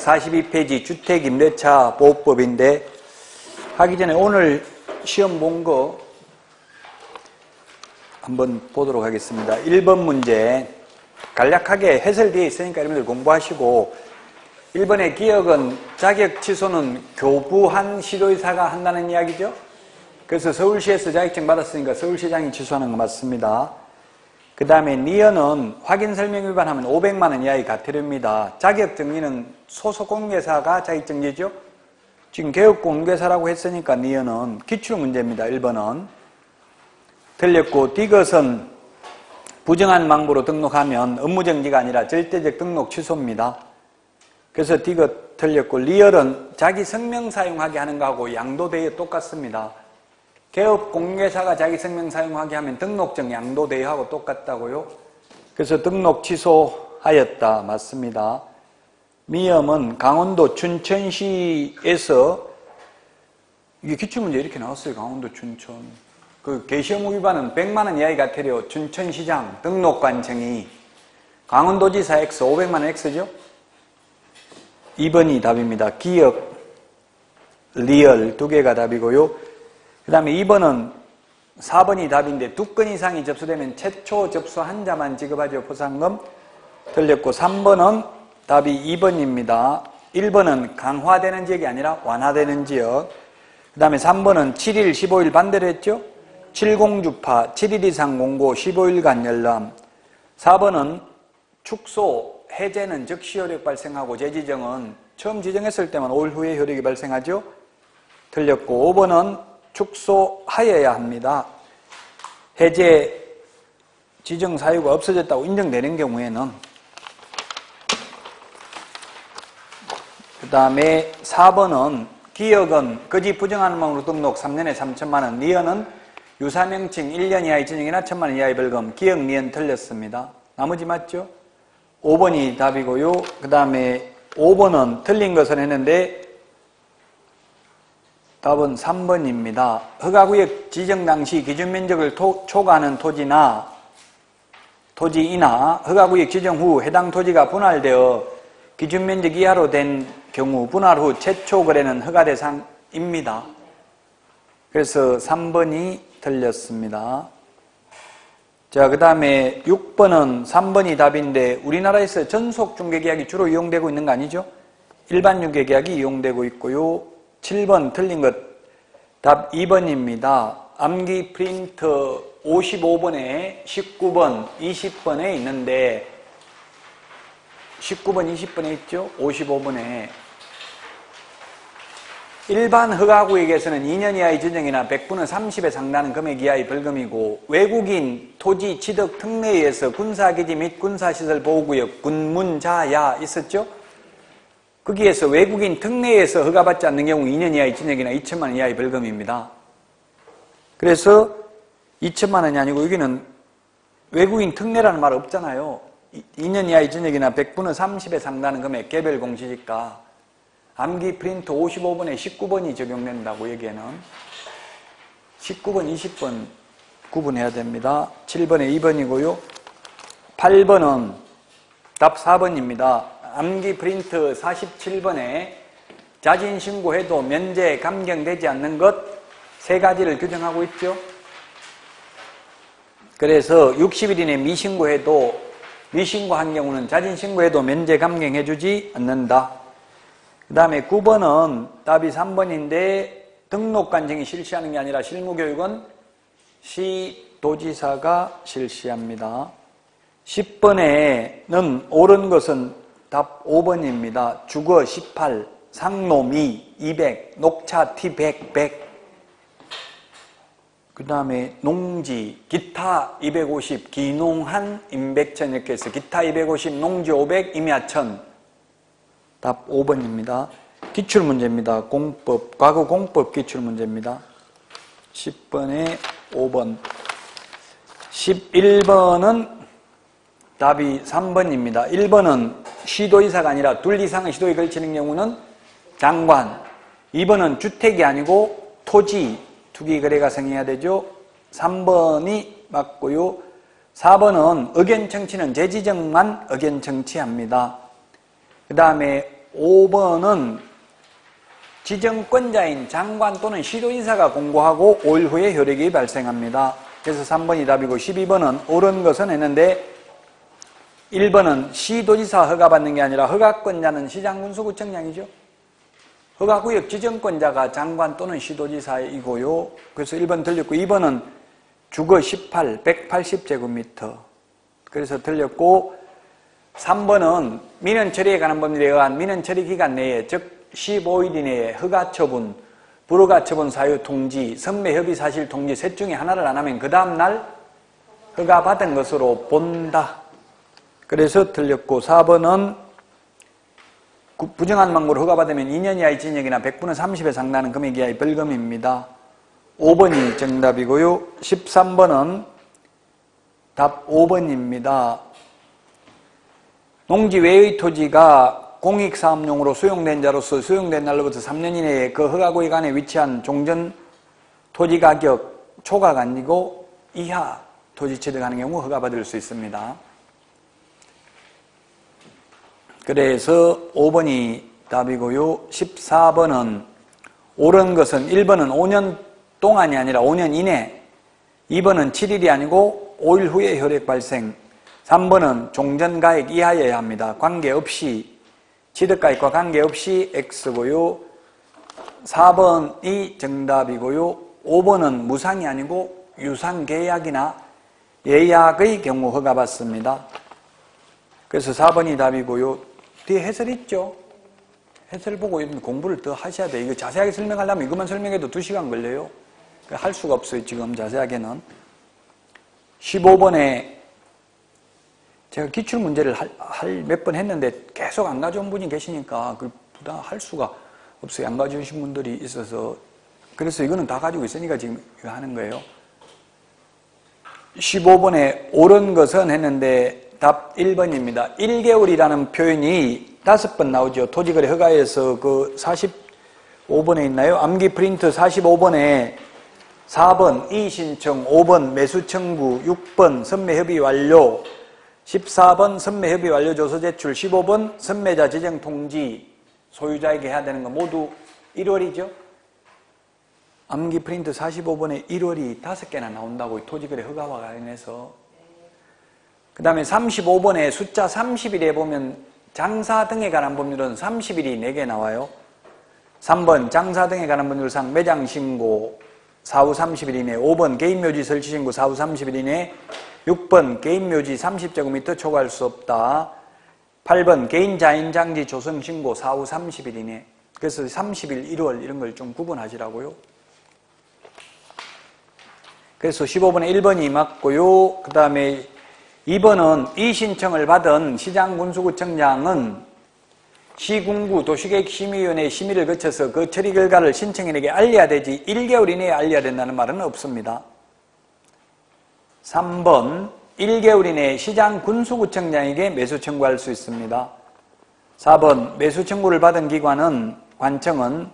442페이지 주택임대차 보호법인데 하기 전에 오늘 시험 본 거 한번 보도록 하겠습니다. 1번 문제 간략하게 해설되어 있으니까 여러분들 공부하시고 1번의 기억은 자격 취소는 교부한 시도의사가 한다는 이야기죠. 그래서 서울시에서 자격증 받았으니까 서울시장이 취소하는 거 맞습니다. 그 다음에 니은은 확인설명 위반하면 500만 원 이하의 과태료입니다. 자격증리는 소속공개사가 자격증리죠. 지금 개업공개사라고 했으니까 니은은 기출문제입니다. 1번은 틀렸고 디귿은 부정한 망부로 등록하면 업무정지가 아니라 절대적 등록 취소입니다. 그래서 디귿 틀렸고 리얼은 자기 성명 사용하게 하는 거하고 양도대여 똑같습니다. 개업공개사가 자기 성명 사용하게 하면 등록증 양도대여하고 똑같다고요. 그래서 등록 취소하였다. 맞습니다. 미음은 강원도 춘천시에서 이게 기출문제 이렇게 나왔어요. 강원도 춘천. 그 개시험 위반은 100만 원 이하의 과태료 춘천시장 등록관청이 강원도지사 X 500만 원 X죠. 2번이 답입니다. 기억, 리얼 두 개가 답이고요. 그 다음에 2번은 4번이 답인데 2건 이상이 접수되면 최초 접수 한 자만 지급하죠. 포상금. 틀렸고 3번은 답이 2번입니다. 1번은 강화되는 지역이 아니라 완화되는 지역. 그 다음에 3번은 7일, 15일 반대로 했죠. 70주파, 7일 이상 공고, 15일간 열람. 4번은 축소, 해제는 즉시 효력 발생하고 재지정은 처음 지정했을 때만 5일 후에 효력이 발생하죠. 틀렸고 5번은 축소하여야 합니다. 해제 지정 사유가 없어졌다고 인정되는 경우에는. 그 다음에 4번은 기억은 거짓 부정하는 망으로 등록 3년에 3천만 원, 니은은 유사명칭 1년 이하의 진역이나 1천만 원 이하의 벌금. 기억, 니은 틀렸습니다. 나머지 맞죠? 5번이 답이고요. 그 다음에 5번은 틀린 것을 했는데 답은 3번입니다. 허가구역 지정 당시 기준면적을 초과하는 토지이나 허가구역 지정 후 해당 토지가 분할되어 기준면적 이하로 된 경우 분할 후 최초 거래는 허가 대상입니다. 그래서 3번이 틀렸습니다. 자, 그 다음에 6번은 3번이 답인데 우리나라에서 전속 중개계약이 주로 이용되고 있는 거 아니죠? 일반 중개계약이 이용되고 있고요. 7번 틀린 것 답 2번입니다. 암기 프린터 55번에 19번, 20번에 있는데 19번, 20번에 있죠? 55번에 일반 허가구역에서는 2년 이하의 지정이나 100분의 30에 상당하는 금액 이하의 벌금이고 외국인 토지 취득 특례에 의해서 군사기지 및 군사시설 보호구역 군문자야 있었죠? 거기에서 외국인 특례에서 허가받지 않는 경우 2년 이하의 징역이나 2천만 원 이하의 벌금입니다. 그래서 2천만 원이 아니고 여기는 외국인 특례라는 말 없잖아요. 2년 이하의 징역이나 100분의 30에 상당하는 금액 개별 공시지가 암기 프린트 55번에 19번이 적용된다고 여기에는 19번, 20번 구분해야 됩니다. 7번에 2번이고요. 8번은 답 4번입니다. 암기 프린트 47번에 자진 신고해도 면제 감경되지 않는 것 세 가지를 규정하고 있죠. 그래서 60일 이내 미신고해도 미신고한 경우는 자진 신고해도 면제 감경해주지 않는다. 그 다음에 9번은 답이 3번인데 등록관청이 실시하는 게 아니라 실무교육은 시도지사가 실시합니다. 10번에는 옳은 것은 답 5번입니다. 주거 18, 상노미 200, 녹차 티 100. 그 다음에 농지, 기타 250, 기농한 임백천 이렇게 해서 기타 250, 농지 500, 임야천. 답 5번입니다. 기출문제입니다. 공법, 과거 공법 기출문제입니다. 10번에 5번. 11번은 답이 3번입니다. 1번은 시도이사가 아니라 둘 이상의 시도에 걸치는 경우는 장관. 2번은 주택이 아니고 토지, 투기거래가 성행해야 되죠. 3번이 맞고요. 4번은 의견청취는 재지정만 의견청취합니다. 그 다음에 5번은 지정권자인 장관 또는 시도지사가 공고하고 5일 후에 효력이 발생합니다. 그래서 3번이 답이고 12번은 옳은 것은 했는데 1번은 시도지사 허가받는 게 아니라 허가권자는 시장군수구청장이죠. 허가구역 지정권자가 장관 또는 시도지사이고요. 그래서 1번 틀렸고 2번은 주거 18, 180제곱미터. 그래서 틀렸고 3번은 민원 처리에 관한 법률에 의한 민원 처리 기간 내에 즉 15일 이내에 허가 처분, 불허가 처분 사유 통지, 선매 협의 사실 통지 셋 중에 하나를 안 하면 그 다음날 허가받은 것으로 본다. 그래서 틀렸고 4번은 부정한 망고로 허가받으면 2년 이하의 징역이나 100분의 30에 상당하는 금액 이하의 벌금입니다. 5번이 정답이고요. 13번은 답 5번입니다. 농지 외의 토지가 공익사업용으로 수용된 자로서 수용된 날로부터 3년 이내에 그 허가구역 안에 위치한 종전 토지 가격 초과가 아니고 이하 토지 취득하는 경우 허가받을 수 있습니다. 그래서 5번이 답이고요. 14번은 옳은 것은 1번은 5년 동안이 아니라 5년 이내, 2번은 7일이 아니고 5일 후에 효력 발생, 3번은 종전가액 이하여야 합니다. 관계없이, 취득가액과 관계없이 X고요. 4번이 정답이고요. 5번은 무상이 아니고 유상계약이나 예약의 경우 허가받습니다. 그래서 4번이 답이고요. 뒤에 해설 있죠? 해설 보고 공부를 더 하셔야 돼요. 이거 자세하게 설명하려면 이것만 설명해도 2시간 걸려요. 할 수가 없어요. 지금 자세하게는. 15번에 제가 기출문제를 몇 번 했는데 계속 안 가져온 분이 계시니까 그 부담 할 수가 없어요. 안 가져오신 분들이 있어서. 그래서 이거는 다 가지고 있으니까 지금 이거 하는 거예요. 15번에 옳은 것은 했는데 답 1번입니다. 1개월이라는 표현이 5번 나오죠. 토지거래 허가에서 그 45번에 있나요? 암기 프린트 45번에 4번 이의신청, 5번 매수청구, 6번 선매협의 완료, 14번 선매협의 완료 조서 제출, 15번 선매자 지정 통지 소유자에게 해야 되는 거 모두 1월이죠. 암기 프린트 45번에 1월이 5개나 나온다고 토지거래 허가와 관련해서. 그 다음에 35번에 숫자 30일에 보면 장사 등에 관한 법률은 30일이 4개 나와요. 3번 장사 등에 관한 법률상 매장 신고 4후 30일 이내, 5번 개인묘지 설치 신고 4후 30일 이내, 6번 개인묘지 30제곱미터 초과할 수 없다. 8번 개인자인장지 조성 신고 4후 30일 이내. 그래서 30일, 1월 이런 걸 좀 구분하시라고요. 그래서 15번에 1번이 맞고요. 그 다음에 2번은 이 신청을 받은 시장군수구청장은 시군구 도시계획심의위원회 심의를 거쳐서 그 처리 결과를 신청인에게 알려야 되지 1개월 이내에 알려야 된다는 말은 없습니다. 3번 1개월 이내에 시장군수구청장에게 매수 청구할 수 있습니다. 4번 매수 청구를 받은 기관은 관청은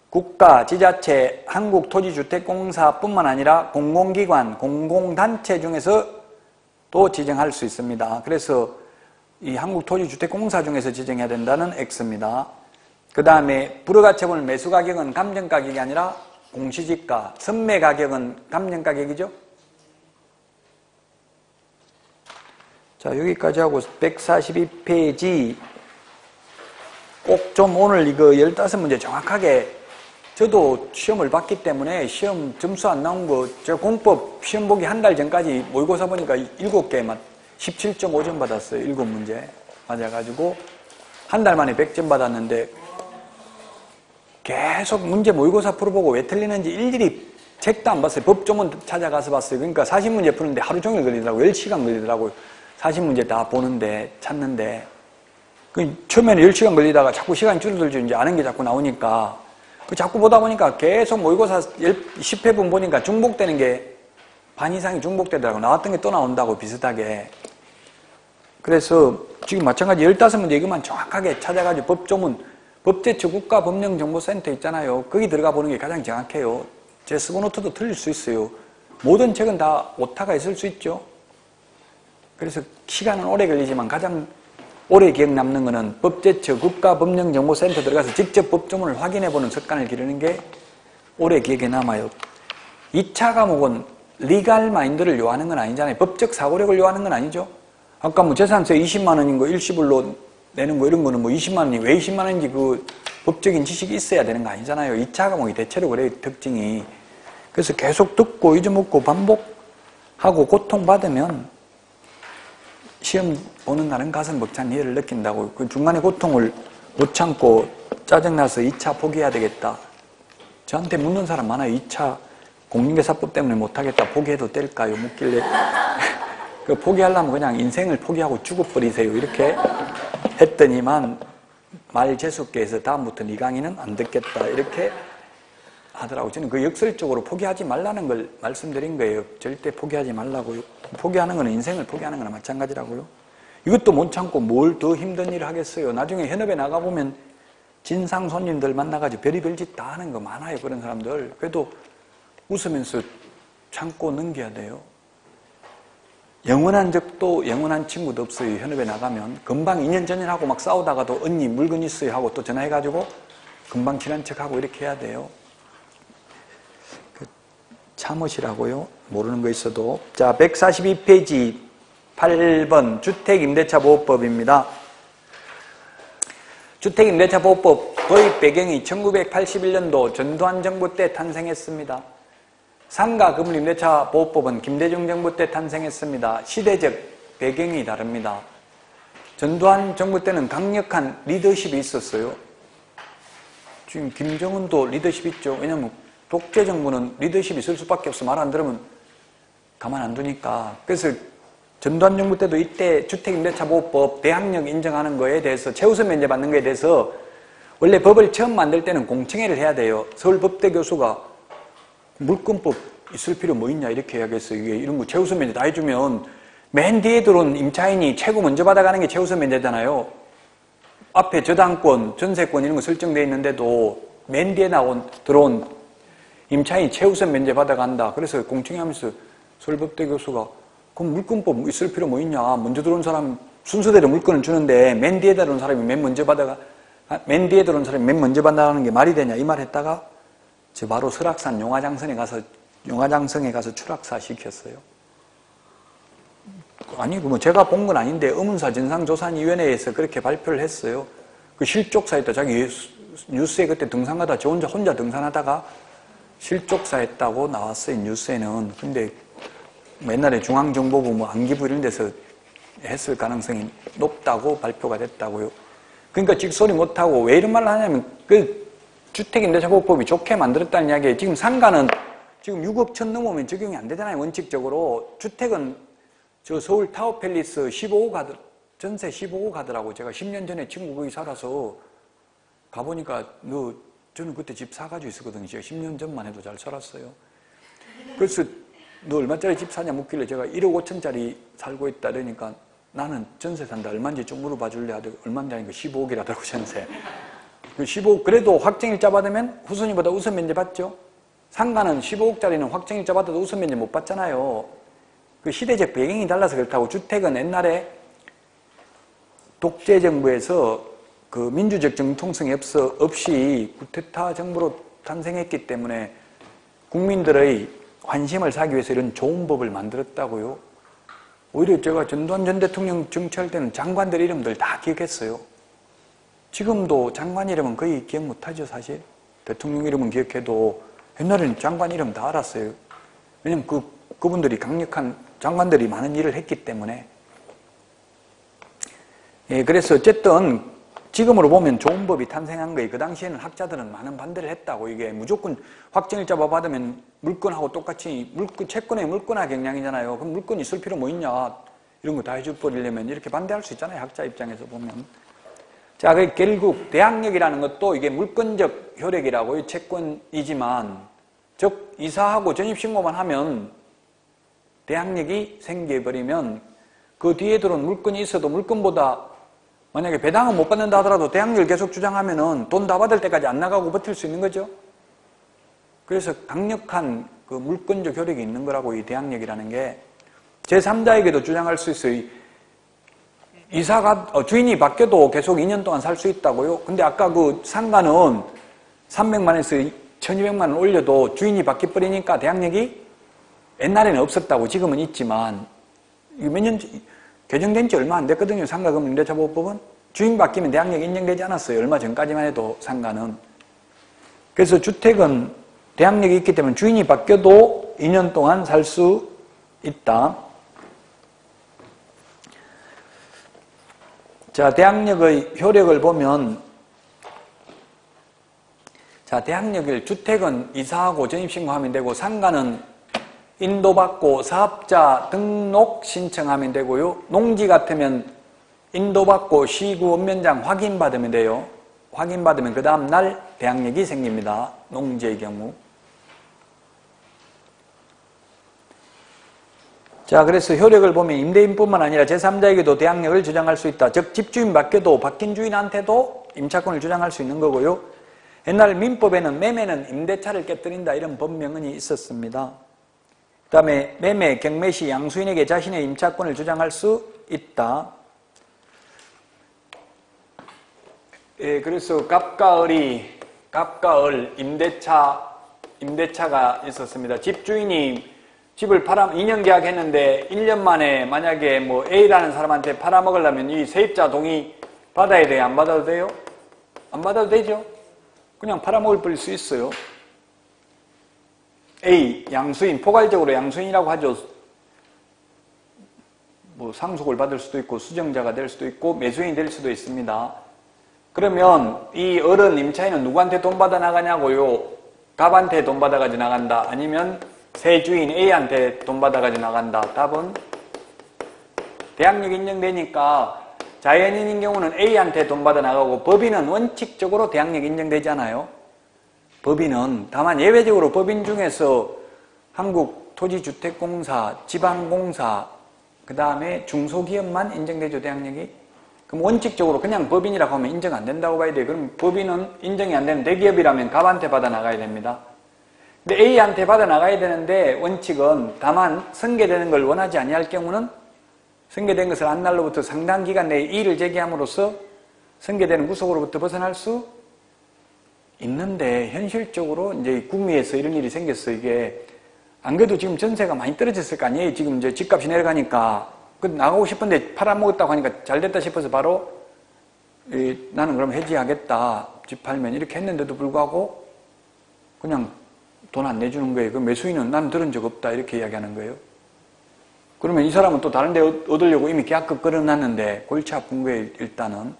국가, 지자체, 한국토지주택공사뿐만 아니라 공공기관, 공공단체 중에서 또 지정할 수 있습니다. 그래서 이 한국토지주택공사 중에서 지정해야 된다는 X입니다. 그 다음에 불허가 처분 매수가격은 감정가격이 아니라 공시지가, 선매가격은 감정가격이죠. 자, 여기까지 하고 142페이지 꼭 좀 오늘 이거 15문제 정확하게, 저도 시험을 봤기 때문에 시험 점수 안 나온 거, 제가 공법 시험 보기 한 달 전까지 모의고사 보니까 7개만 17.5점 받았어요. 7문제 맞아가지고 한 달 만에 100점 받았는데 계속 문제 모의고사 풀어보고 왜 틀리는지 일일이 책도 안 봤어요. 법조문 찾아가서 봤어요. 그러니까 40문제 푸는데 하루 종일 걸리더라고요. 10시간 걸리더라고요. 40문제 다 보는데, 찾는데. 처음에는 10시간 걸리다가 자꾸 시간이 줄어들죠. 이제 아는 게 자꾸 나오니까. 자꾸 보다 보니까 계속 모의고사 10회분 보니까 중복되는 게 반 이상이 중복되더라고요. 나왔던 게 또 나온다고 비슷하게. 그래서 지금 마찬가지 15문제 이것만 정확하게 찾아가지고 법조문, 법제처 국가법령정보센터 있잖아요. 거기 들어가 보는 게 가장 정확해요. 제 스고노트도 틀릴 수 있어요. 모든 책은 다 오타가 있을 수 있죠. 그래서 시간은 오래 걸리지만 가장 오래 기억 남는 거는 법제처 국가법령정보센터 들어가서 직접 법조문을 확인해보는 습관을 기르는 게 오래 기억에 남아요. 2차 과목은 리갈 마인드를 요하는 건 아니잖아요. 법적 사고력을 요하는 건 아니죠. 아까 뭐 재산세 20만 원인 거 일시불로 내는 거 이런 거는 뭐 20만 원이 왜 20만 원인지 그 법적인 지식이 있어야 되는 거 아니잖아요. 2차 과목이 대체로 그래요, 특징이. 그래서 계속 듣고 잊어먹고 반복하고 고통받으면 시험 보는 날은 가슴 벅찬 희열을 느낀다고. 그 중간에 고통을 못 참고 짜증나서 2차 포기해야 되겠다. 저한테 묻는 사람 많아요. 2차 공인중개사법 때문에 못하겠다. 포기해도 될까요? 묻길래 그 포기하려면 그냥 인생을 포기하고 죽어버리세요. 이렇게 했더니만 말 재수께서 다음부터는 이 강의는 안 듣겠다. 이렇게 하더라고요. 저는 그 역설적으로 포기하지 말라는 걸 말씀드린 거예요. 절대 포기하지 말라고요. 포기하는 거는 인생을 포기하는 거나 마찬가지라고요. 이것도 못 참고 뭘 더 힘든 일을 하겠어요. 나중에 현업에 나가보면 진상 손님들 만나가지고 별의별 짓 다 하는 거 많아요. 그런 사람들. 그래도 웃으면서 참고 넘겨야 돼요. 영원한 적도 영원한 친구도 없어요. 현업에 나가면 금방 2년 전이라고 막 싸우다가도 언니 물건 있어요 하고 또 전화해가지고 금방 친한 척하고 이렇게 해야 돼요. 참으시라고요. 모르는 거 있어도. 자, 142페이지 8번 주택임대차보호법입니다. 주택임대차보호법 도입 배경이 1981년도 전두환 정부 때 탄생했습니다. 상가 건물임대차 보호법은 김대중 정부 때 탄생했습니다. 시대적 배경이 다릅니다. 전두환 정부 때는 강력한 리더십이 있었어요. 지금 김정은도 리더십 있죠. 왜냐하면 독재 정부는 리더십이 있을 수밖에 없어. 말 안 들으면 가만 안 두니까. 그래서 전두환 정부 때도 이때 주택임대차보호법 대항력 인정하는 거에 대해서 최우선 면제 받는 거에 대해서 원래 법을 처음 만들 때는 공청회를 해야 돼요. 서울법대 교수가 물권법 있을 필요 뭐 있냐 이렇게 이야기했어요. 이게 이런 거 최우선 면제 다 해주면 맨 뒤에 들어온 임차인이 최고 먼저 받아가는 게 최우선 면제잖아요. 앞에 저당권, 전세권 이런 거 설정되어 있는데도 맨 뒤에 들어온 임차인이 최우선 면제 받아간다. 그래서 공청회 하면서 서울법대 교수가 그럼 물권법 있을 필요 뭐 있냐. 먼저 들어온 사람 순서대로 물건을 주는데 맨 뒤에 들어온 사람이 맨 뒤에 들어온 사람이 맨 먼저 받아가는 게 말이 되냐 이 말 했다가 저 바로 설악산 용화장성에 가서 추락사 시켰어요. 아니, 뭐 제가 본 건 아닌데 의문사 진상조사위원회에서 그렇게 발표를 했어요. 그 실족사했다. 자기 뉴스에 그때 등산가다 저 혼자 등산하다가 실족사했다고 나왔어요. 뉴스에는. 근데 옛날에 중앙정보부 뭐 안기부 이런 데서 했을 가능성이 높다고 발표가 됐다고요. 그러니까 직소리 못하고 왜 이런 말을 하냐면 그 주택임대차보호법이 좋게 만들었다는 이야기예요. 지금 상가는 지금 6억 천 넘으면 적용이 안 되잖아요. 원칙적으로. 주택은 저 서울 타워팰리스 15호 전세 15호 가더라고. 제가 10년 전에 친구 거기 살아서 가보니까 저는 그때 집 사가지고 있었거든요. 제가 10년 전만 해도 잘 살았어요. 그래서 너 얼마짜리 집 사냐 묻길래 제가 1억 5천짜리 살고 있다 그러니까 나는 전세 산다. 얼마인지 좀 물어봐 줄래 하더니 얼마인지 하니까 15억이라더라고 전세. 15억 그래도 확정일자 받으면 후순위보다 우선 면제 받죠. 상가는 15억짜리는 확정일자 받아도 우선 면제 못 받잖아요. 그 시대적 배경이 달라서 그렇다고. 주택은 옛날에 독재 정부에서 그 민주적 정통성이 없이 쿠데타 정부로 탄생했기 때문에 국민들의 환심을 사기 위해서 이런 좋은 법을 만들었다고요. 오히려 제가 전두환 전 대통령 정치할 때는 장관들 이름들 다 기억했어요. 지금도 장관 이름은 거의 기억 못하죠, 사실. 대통령 이름은 기억해도 옛날에는 장관 이름 다 알았어요. 왜냐면 그분들이 강력한 장관들이 많은 일을 했기 때문에. 예, 그래서 어쨌든 지금으로 보면 좋은 법이 탄생한 거예요. 그 당시에는 학자들은 많은 반대를 했다고. 이게 무조건 확정일자 받으면 물건하고 똑같이 채권에 물건화 경량이잖아요. 그럼 물건이 있을 필요 뭐 있냐. 이런 거 다 해줘버리려면 이렇게 반대할 수 있잖아요. 학자 입장에서 보면. 자, 결국 대항력이라는 것도 이게 물권적 효력이라고요. 채권이지만 즉 이사하고 전입신고만 하면 대항력이 생겨버리면 그 뒤에 들어온 물건이 있어도 물건보다 만약에 배당은 못 받는다 하더라도 대항력을 계속 주장하면은 돈 다 받을 때까지 안 나가고 버틸 수 있는 거죠. 그래서 강력한 그 물권적 효력이 있는 거라고 이 대항력이라는 게 제3자에게도 주장할 수 있어요. 주인이 바뀌어도 계속 2년 동안 살 수 있다고요? 근데 아까 그 상가는 300만원에서 1200만원 올려도 주인이 바뀌어버리니까 대항력이 옛날에는 없었다고 지금은 있지만 몇 년 개정된 지 얼마 안 됐거든요. 상가금융 임대차 보호법은. 주인 바뀌면 대항력이 인정되지 않았어요. 얼마 전까지만 해도 상가는. 그래서 주택은 대항력이 있기 때문에 주인이 바뀌어도 2년 동안 살 수 있다. 자, 대항력의 효력을 보면, 자, 대항력을 주택은 이사하고 전입신고하면 되고, 상가는 인도받고 사업자 등록 신청하면 되고요. 농지 같으면 인도받고 시구 원면장 확인받으면 돼요. 확인받으면 그 다음 날 대항력이 생깁니다. 농지의 경우. 자, 그래서 효력을 보면 임대인뿐만 아니라 제3자에게도 대항력을 주장할 수 있다. 즉 집주인 밖에도 바뀐 주인한테도 임차권을 주장할 수 있는 거고요. 옛날 민법에는 매매는 임대차를 깨뜨린다 이런 법명이 있었습니다. 그 다음에 매매, 경매 시 양수인에게 자신의 임차권을 주장할 수 있다. 예, 그래서 갑과 을 임대차가 있었습니다. 집주인이 집을 2년 계약했는데 1년 만에 만약에 뭐 A라는 사람한테 팔아먹으려면 이 세입자 동의 받아야 돼요? 안 받아도 돼요? 안 받아도 되죠? 그냥 팔아먹을 수 있어요. A, 양수인, 포괄적으로 양수인이라고 하죠. 뭐 상속을 받을 수도 있고 수정자가 될 수도 있고 매수인이 될 수도 있습니다. 그러면 이 어른 임차인은 누구한테 돈 받아 나가냐고요? 갑한테 돈 받아가지고 나간다. 아니면 새 주인 A한테 돈 받아가지고 나간다. 답은 대항력이 인정되니까 자연인인 경우는 A한테 돈 받아 나가고 법인은 원칙적으로 대항력이 인정되잖아요. 법인은 다만 예외적으로 법인 중에서 한국토지주택공사, 지방공사, 그 다음에 중소기업만 인정되죠. 대항력이. 그럼 원칙적으로 그냥 법인이라고 하면 인정 안 된다고 봐야 돼요. 그럼 법인은 인정이 안 되는 대기업이라면 갑한테 받아 나가야 됩니다. 근데 A한테 받아 나가야 되는데 원칙은 다만 승계되는 걸 원하지 아니할 경우는 승계된 것을 한 날로부터 상당 기간 내에 이의를 제기함으로써 승계되는 구속으로부터 벗어날 수 있는데 현실적으로 이제 구미에서 이런 일이 생겼어. 이게 안 그래도 지금 전세가 많이 떨어졌을 거 아니에요. 지금 이제 집값이 내려가니까 나가고 싶은데 팔아먹었다고 하니까 잘됐다 싶어서 바로 나는 그럼 해지하겠다. 집 팔면 이렇게 했는데도 불구하고 그냥 돈 안 내주는 거예요. 그 매수인은 나는 들은 적 없다 이렇게 이야기하는 거예요. 그러면 이 사람은 또 다른 데 얻으려고 이미 계약금 끌어놨는데 골치 아픈 거예요. 일단은.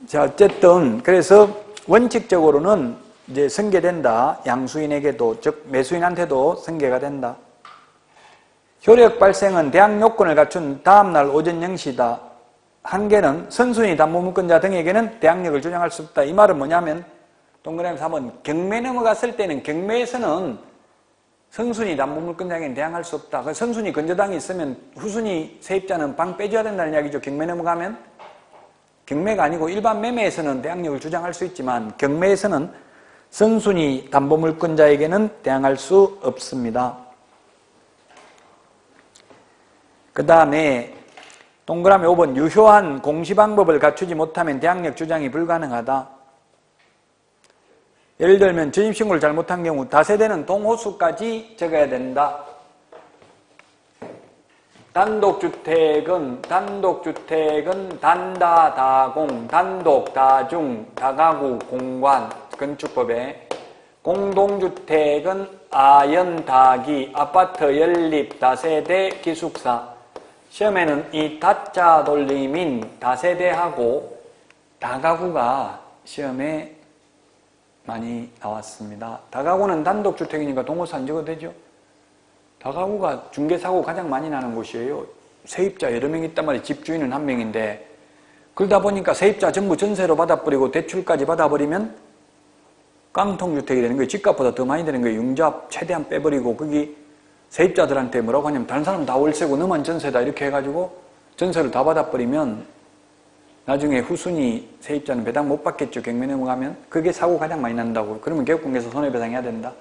자, 어쨌든 그래서 원칙적으로는 이제 승계된다. 양수인에게도 즉 매수인한테도 승계가 된다. 효력 발생은 대항 요건을 갖춘 다음날 오전 0시다. 한계는 선순위 담보물권자 등에게는 대항력을 주장할 수 없다. 이 말은 뭐냐면 동그라미 3번 경매 넘어갔을 때는 경매에서는 선순위 담보물권자에게는 대항할 수 없다. 그 선순위 건저당이 있으면 후순위 세입자는 방 빼줘야 된다는 이야기죠. 경매 넘어가면. 경매가 아니고 일반 매매에서는 대항력을 주장할 수 있지만 경매에서는 선순위 담보물권자에게는 대항할 수 없습니다. 그 다음에 동그라미 5번 유효한 공시방법을 갖추지 못하면 대항력 주장이 불가능하다. 예를 들면 전입신고를 잘못한 경우 다세대는 동호수까지 적어야 된다. 단독주택은 단다, 다공, 단독, 다중, 다가구, 공관, 건축법에 공동주택은 아연, 다기, 아파트, 연립, 다세대, 기숙사. 시험에는 이 다자 돌림인 다세대하고 다가구가 시험에 많이 나왔습니다. 다가구는 단독주택이니까 동호수 안 적어도 되죠. 다가구가 중개사고 가장 많이 나는 곳이에요. 세입자 여러 명 있단 말이에요. 집주인은 한 명인데 그러다 보니까 세입자 전부 전세로 받아버리고 대출까지 받아버리면 깡통주택이 되는 거예요. 집값보다 더 많이 되는 거예요. 융자합 최대한 빼버리고 거기 세입자들한테 뭐라고 하냐면 다른 사람 다 월세고 너만 전세다 이렇게 해가지고 전세를 다 받아버리면 나중에 후순위 세입자는 배당 못 받겠죠. 경매 넘어가면. 그게 사고 가장 많이 난다고. 그러면 개업공개에서 손해배상해야 된다.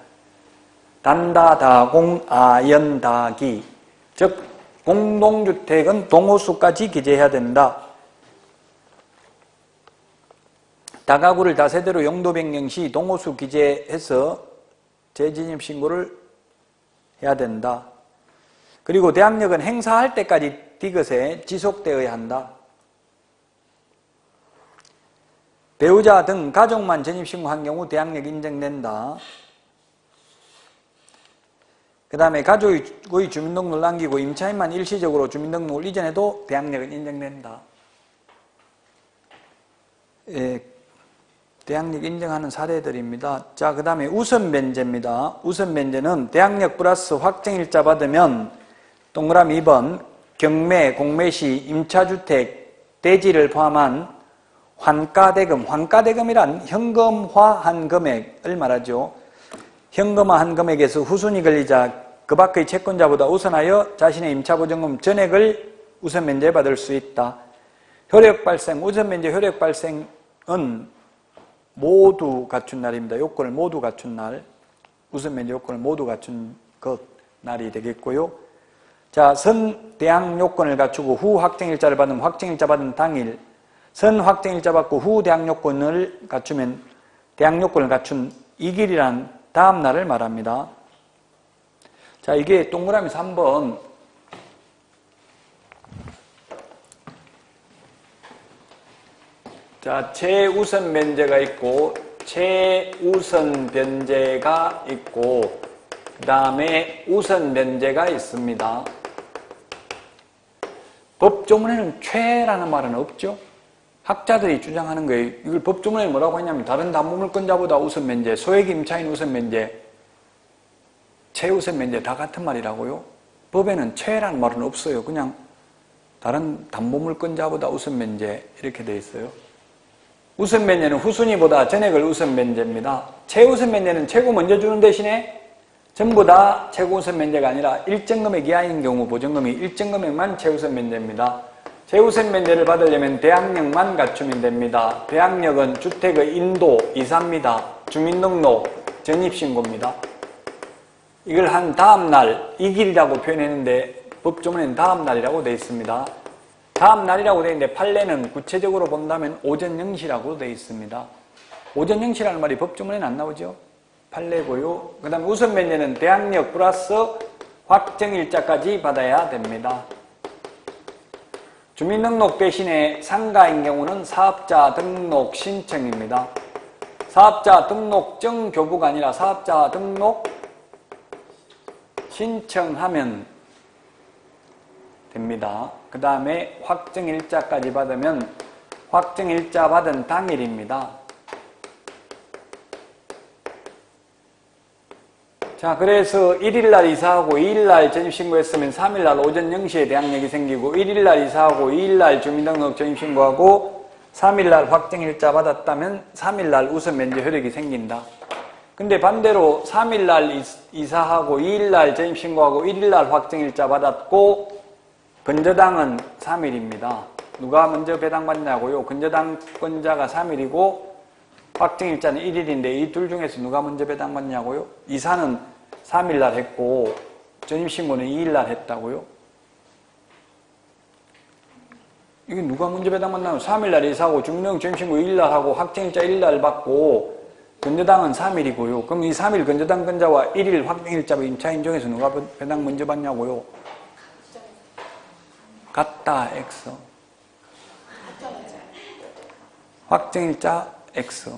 단다, 다공, 아연, 다기. 즉 공동주택은 동호수까지 기재해야 된다. 다가구를 다세대로 용도 변경 시 동호수 기재해서 재진입 신고를 해야 된다. 그리고 대항력은 행사할 때까지 디귿에 지속되어야 한다. 배우자 등 가족만 전입신고한 경우 대항력 인정된다. 그 다음에 가족의 주민등록을 남기고 임차인만 일시적으로 주민등록을 이전해도 대항력은 인정된다. 예, 대항력 인정하는 사례들입니다. 자, 그 다음에 우선변제입니다. 우선변제는 대항력 플러스 확정일자 받으면 동그라미 2번 경매, 공매시, 임차주택, 대지를 포함한 환가대금, 환가대금이란 현금화한 금액을 말하죠. 현금화한 금액에서 후순위 권리자 그 밖의 채권자보다 우선하여 자신의 임차보증금 전액을 우선면제 받을 수 있다. 효력발생, 우선면제 효력발생은 모두 갖춘 날입니다. 요건을 모두 갖춘 날, 우선면제 요건을 모두 갖춘 것 날이 되겠고요. 자, 선 대항 요건을 갖추고 후 확정일자를 받으면 확정일자 받은 당일, 선 확정일자 받고 후 대항 요건을 갖추면 대항 요건을 갖춘 이 길이란 다음 날을 말합니다. 자, 이게 동그라미 3번. 자, 최우선 변제가 있고, 최우선 변제가 있고, 그 다음에 우선 변제가 있습니다. 법조문에는 최라는 말은 없죠? 학자들이 주장하는 거예요. 이걸 법조문에 뭐라고 했냐면 다른 담보물권자보다 우선 면제, 소액 임차인 우선 면제, 최우선 면제 다 같은 말이라고요. 법에는 최라는 말은 없어요. 그냥 다른 담보물권자보다 우선 면제 이렇게 돼 있어요. 우선 면제는 후순위보다 전액을 우선 면제입니다. 최우선 면제는 최고 먼저 주는 대신에 전부 다 최고 우선 면제가 아니라 일정 금액 이하인 경우 보증금이 일정 금액만 최우선 면제입니다. 최우선 면제를 받으려면 대항력만 갖추면 됩니다. 대항력은 주택의 인도, 이사입니다. 주민등록, 전입신고입니다. 이걸 한 다음날, 이 길이라고 표현했는데 법조문에는 다음날이라고 되어 있습니다. 다음날이라고 되어 있는데 판례는 구체적으로 본다면 오전 0시라고 되어 있습니다. 오전 0시라는 말이 법조문에는 안 나오죠. 판례고요. 그 다음에 우선 면제는 대항력 플러스 확정일자까지 받아야 됩니다. 주민등록 대신에 상가인 경우는 사업자 등록 신청입니다. 사업자 등록증 교부가 아니라 사업자 등록 신청하면 됩니다. 그 다음에 확정일자까지 받으면 확정일자 받은 당일입니다. 자, 그래서 1일날 이사하고 2일날 전입신고했으면 3일날 오전 0시에 대항력이 생기고 1일날 이사하고 2일날 주민등록 전입신고하고 3일날 확정일자 받았다면 3일날 우선면제 효력이 생긴다. 근데 반대로 3일날 이사하고 2일날 전입신고하고 1일날 확정일자 받았고 근저당은 3일입니다. 누가 먼저 배당받냐고요? 근저당권자가 3일이고 확정일자는 1일인데 이 둘 중에서 누가 먼저 배당받냐고요? 이사는 3일날 했고 전입신고는 2일날 했다고요? 이게 누가 먼저 배당받냐면 3일날 이사하고 주민등록 전입신고 2일날 하고 확정일자 1일날 받고 근저당은 3일이고요. 그럼 이 3일 근저당권자와 1일 확정일자 임차인 중에서 누가 배당 먼저 받냐고요? 같다 X. 확정일자 X.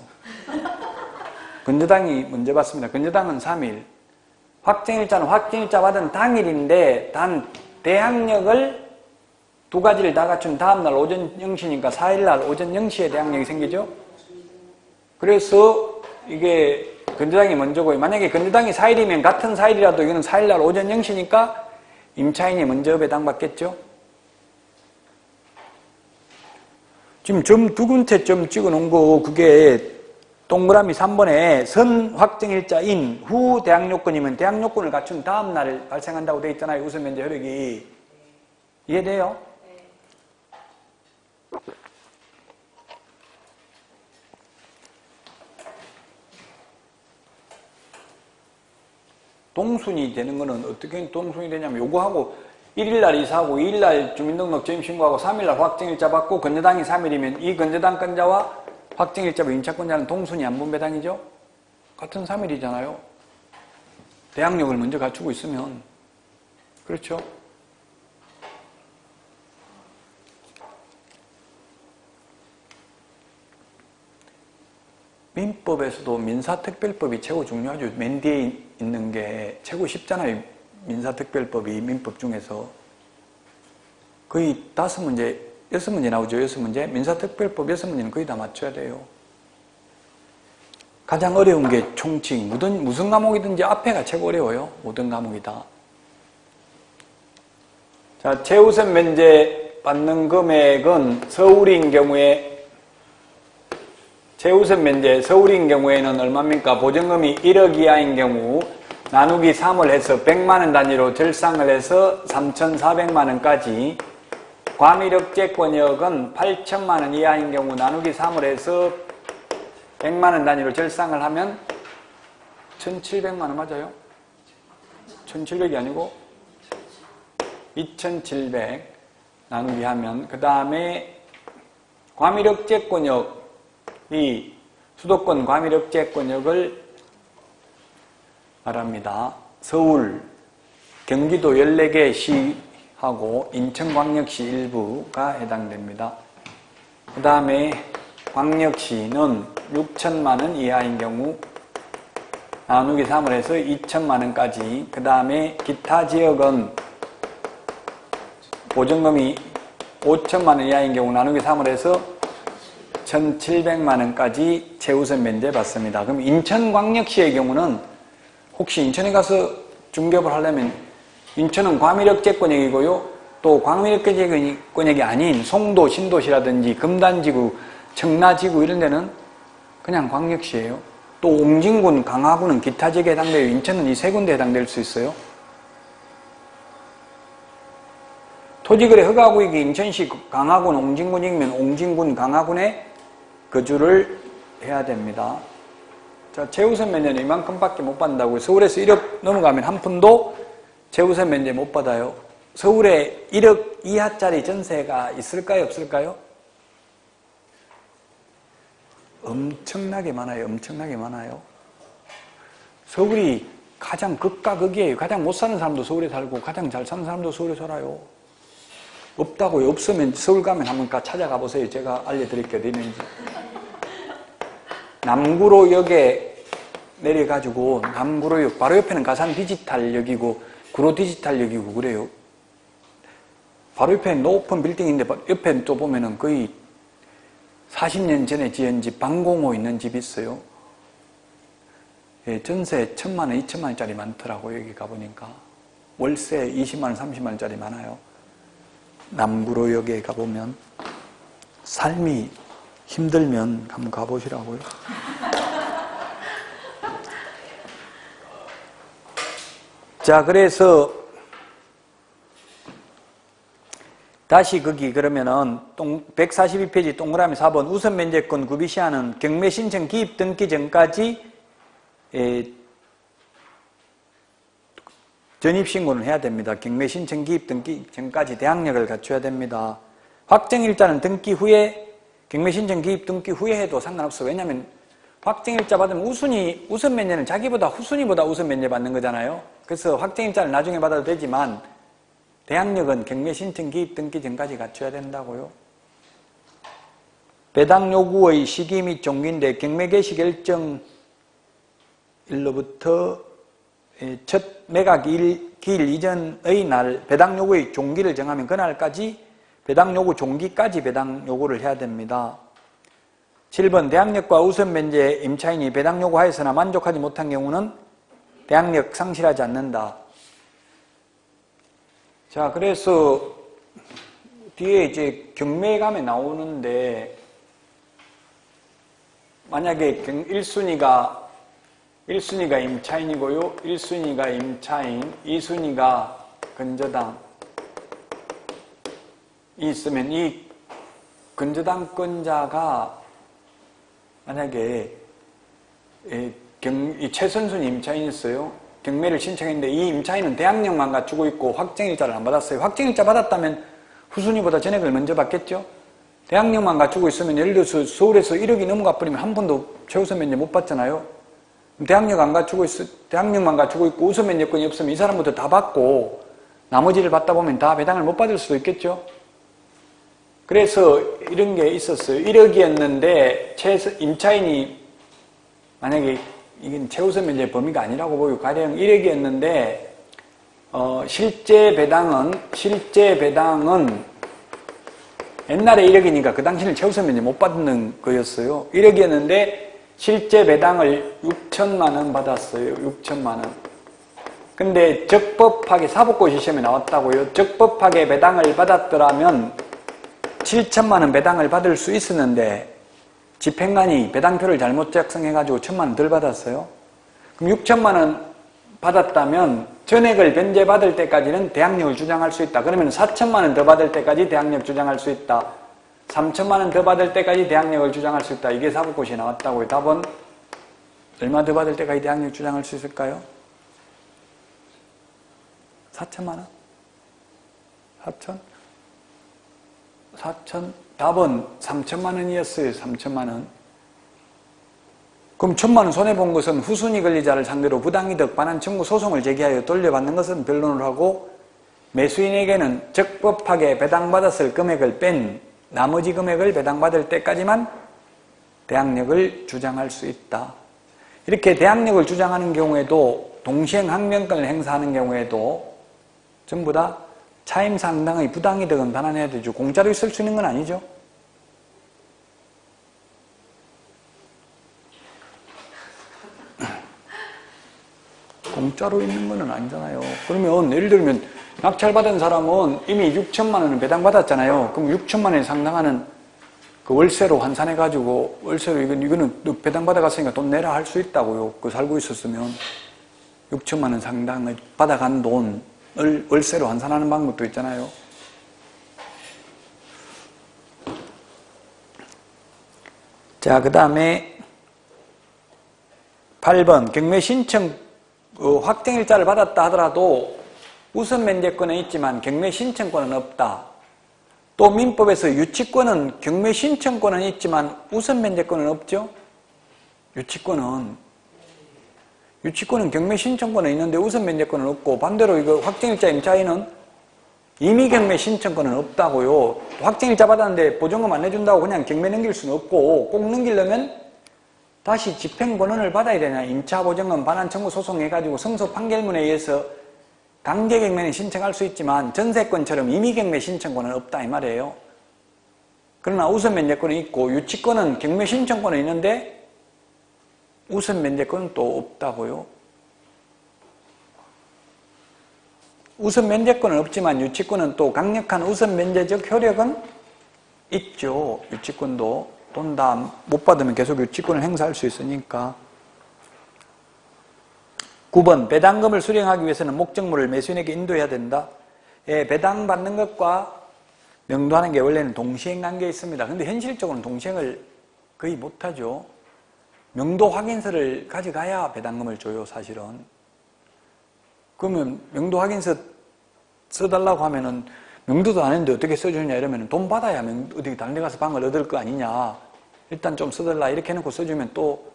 근저당이 먼저 받습니다. 근저당은 3일. 확정일자는 확정일자 받은 당일인데 단 대항력을 두 가지를 다 갖춘 다음날 오전 0시니까 4일날 오전 0시에 대항력이 생기죠. 그래서 이게 근저당이 먼저고요. 만약에 근저당이 4일이면 같은 4일이라도 이거는 4일날 오전 0시니까 임차인이 먼저 배당받겠죠. 지금 점 두 군데 점 찍어놓은 거 그게 동그라미 3번에 선 확정일자인 후 대항요건이면 대항요건을 갖춘 다음 날 발생한다고 되어 있잖아요. 우선면제 효력이. 이해돼요? 동순이 되는 거는 어떻게 동순이 되냐면 요거하고 1일날 이사하고 2일날 주민등록 전입신고하고 3일날 확정일자 받고 건저당이 3일이면 이 건저당권자와 확정일자 임차권자는 동순위 안 분배당이죠? 같은 3일이잖아요. 대항력을 먼저 갖추고 있으면. 그렇죠? 민법에서도 민사특별법이 최고 중요하죠. 맨 뒤에 있는 게 최고 쉽잖아요. 민사특별법이 민법 중에서. 거의 5문제, 6문제 나오죠. 6문제. 민사특별법 6문제는 거의 다 맞춰야 돼요. 가장 어려운 게 총칙. 무슨 과목이든지 앞에가 최고 어려워요. 모든 과목이 다. 자, 최우선 면제 받는 금액은 서울인 경우에 최우선 면제, 서울인 경우에는 얼마입니까? 보증금이 1억 이하인 경우 나누기 3을 해서 100만원 단위로 절상을 해서 3,400만원까지, 과밀억제권역은 8천만원 이하인 경우 나누기 3을 해서 100만원 단위로 절상을 하면 1,700만원 맞아요? 1,700이 아니고 2,700 나누기 하면, 그 다음에 과밀억제권역, 이 수도권 과밀억제권역을 말합니다. 서울, 경기도 14개 시하고 인천광역시 일부가 해당됩니다. 그 다음에 광역시는 6천만원 이하인 경우 나누기 3을 해서 2천만원까지, 그 다음에 기타 지역은 보증금이 5천만원 이하인 경우 나누기 3을 해서 1,700만원까지 최우선 면제 받습니다. 그럼 인천광역시의 경우는 혹시 인천에 가서 중개업을 하려면 인천은 과밀억제권역이고요. 또 과밀억제권역이 아닌 송도, 신도시라든지 금단지구, 청라지구 이런 데는 그냥 광역시예요. 또 옹진군, 강화군은 기타 지역에 해당돼요. 인천은 이 세 군데에 해당될 수 있어요. 토지거래 허가구역이 인천시 강화군, 옹진군이면 옹진군, 강화군에 거주를 해야 됩니다. 자, 최우선 면제는 이만큼밖에 못 받는다고요. 서울에서 1억 넘어가면 한 푼도 최우선 면제 못 받아요. 서울에 1억 이하짜리 전세가 있을까요? 없을까요? 엄청나게 많아요. 엄청나게 많아요. 서울이 가장 극과 극이에요. 가장 못 사는 사람도 서울에 살고 가장 잘 사는 사람도 서울에 살아요. 없다고요. 없으면 서울 가면 한번 찾아가 보세요. 제가 알려드릴게요. 어디 있는지. 남구로역에 내려가지고 남구로역 바로 옆에는 가산 디지털역이고 구로 디지털역이고 그래요. 바로 옆에 높은 빌딩인데 옆에 또 보면은 거의 40년 전에 지은 집 방공호 있는 집이 있어요. 예, 전세 1,000만원, 2,000만원짜리 많더라고요. 여기 가보니까. 월세 20만원, 30만원짜리 많아요. 남구로역에 가보면 삶이 힘들면 한번 가보시라고요. 자, 그래서 다시 거기 그러면은 142페이지 동그라미 4번 우선 면제권 구비 시한은 경매 신청 기입 등기 전까지 전입신고는 해야 됩니다. 경매 신청 기입 등기 전까지 대항력을 갖춰야 됩니다. 확정일자는 등기 후에 경매 신청 기입 등기 후에 해도 상관없어. 왜냐하면 확정일자 받으면 우선 면제는 자기보다 후순위보다 우선 면제 받는 거잖아요. 그래서 확정일자를 나중에 받아도 되지만 대항력은 경매 신청 기입 등기 전까지 갖춰야 된다고요. 배당 요구의 시기 및 종기인데 경매 개시 결정일로부터 첫 매각 기일 이전의 날 배당 요구의 종기를 정하면 그날까지 배당 요구 종기까지 배당 요구를 해야 됩니다. 7번 대항력과 우선 면제 임차인이 배당 요구하였으나 만족하지 못한 경우는 대항력 상실하지 않는다. 자, 그래서 뒤에 이제 경매감에 나오는데 만약에 1순위가 임차인이고요. 1순위가 임차인, 2순위가 건저당 있으면 이 건저당권자가 만약에 이 최선순위 임차인이었어요. 경매를 신청했는데 이 임차인은 대항력만 갖추고 있고 확정일자를 안 받았어요. 확정일자 받았다면 후순위보다 전액을 먼저 받겠죠? 대항력만 갖추고 있으면 예를 들어서 서울에서 1억이 넘어가 버리면 한 번도 최우선 면제 못 받잖아요. 대항력만 갖추고 있고 우선 면제권이 없으면 이 사람부터 다 받고 나머지를 받다 보면 다 배당을 못 받을 수도 있겠죠? 그래서 이런 게 있었어요. 1억이었는데 임차인이 만약에 이건 최우선 면제 범위가 아니라고 보이고 가령 1억이었는데 실제 배당은 옛날에 1억이니까 그 당시는 최우선 면제 못 받는 거였어요. 1억이었는데 실제 배당을 6천만 원 받았어요. 6천만 원. 근데 적법하게 사법고시 시험에 나왔다고요. 적법하게 배당을 받았더라면 7천만 원 배당을 받을 수 있었는데 집행관이 배당표를 잘못 작성해가지고 1천만 원 덜 받았어요. 그럼 6천만 원 받았다면 전액을 변제받을 때까지는 대항력을 주장할 수 있다. 그러면 4천만 원 더 받을 때까지 대항력 주장할 수 있다. 3천만 원 더 받을 때까지 대항력을 주장할 수 있다. 이게 사법고시에 나왔다고요. 답은 얼마 더 받을 때까지 대항력 주장할 수 있을까요? 4천만 원? 4천? 답은 3천만 원이었어요. 3천만 원. 그럼 1천만 원 손해본 것은 후순위 권리자를 상대로 부당이득 반환 청구 소송을 제기하여 돌려받는 것은 변론을 하고 매수인에게는 적법하게 배당받았을 금액을 뺀 나머지 금액을 배당받을 때까지만 대항력을 주장할 수 있다. 이렇게 대항력을 주장하는 경우에도 동시행 항변권을 행사하는 경우에도 전부 다 차임 상당의 부당이득은 반환해야 되죠. 공짜로 있을 수 있는 건 아니죠. 공짜로 있는 건 아니잖아요. 그러면 예를 들면 낙찰받은 사람은 이미 6천만 원을 배당받았잖아요. 그럼 6천만 원에 상당하는 그 월세로 환산해가지고 월세로 이거는 배당받아갔으니까 돈 내라 할 수 있다고요. 그 살고 있었으면 6천만 원 상당을 받아간 돈을 월세로 환산하는 방법도 있잖아요. 자, 그 다음에 8번 경매 신청 확정일자를 받았다 하더라도 우선 면제권은 있지만 경매 신청권은 없다. 또 민법에서 유치권은 경매 신청권은 있지만 우선 면제권은 없죠. 유치권은 경매 신청권은 있는데 우선 면제권은 없고 반대로 이거 확정일자 임차인은 이미 경매 신청권은 없다고요. 확정일자 받았는데 보증금 안 내준다고 그냥 경매 넘길 수는 없고 꼭 넘기려면 다시 집행권원을 받아야 되냐. 임차보증금 반환 청구 소송해가지고 승소 판결문에 의해서 강제경매는 신청할 수 있지만 전세권처럼 임의경매 신청권은 없다 이 말이에요. 그러나 우선면제권은 있고 유치권은 경매 신청권은 있는데 우선면제권은 또 없다고요. 우선면제권은 없지만 유치권은 또 강력한 우선면제적 효력은 있죠. 유치권도. 돈 다 못 받으면 계속 유치권을 행사할 수 있으니까. 9번 배당금을 수령하기 위해서는 목적물을 매수인에게 인도해야 된다. 예, 배당 받는 것과 명도하는 게 원래는 동시행 관계에 있습니다. 근데 현실적으로는 동시행을 거의 못하죠. 명도 확인서를 가져가야 배당금을 줘요, 사실은. 그러면 명도 확인서 써달라고 하면은 명도도 안 했는데 어떻게 써주냐 이러면 돈 받아야 어디 다른 데 가서 방을 얻을 거 아니냐. 일단 좀 써달라 이렇게 해놓고 써주면 또